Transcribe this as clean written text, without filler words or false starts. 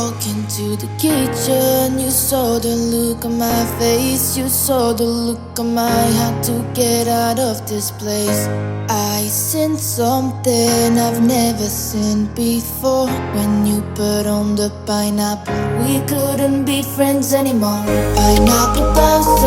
walk into the kitchen, you saw the look on my face, you saw the look on my heart to get out of this place. I seen something I've never seen before. When you put on the pineapple, we couldn't be friends anymore. Pineapple bouncing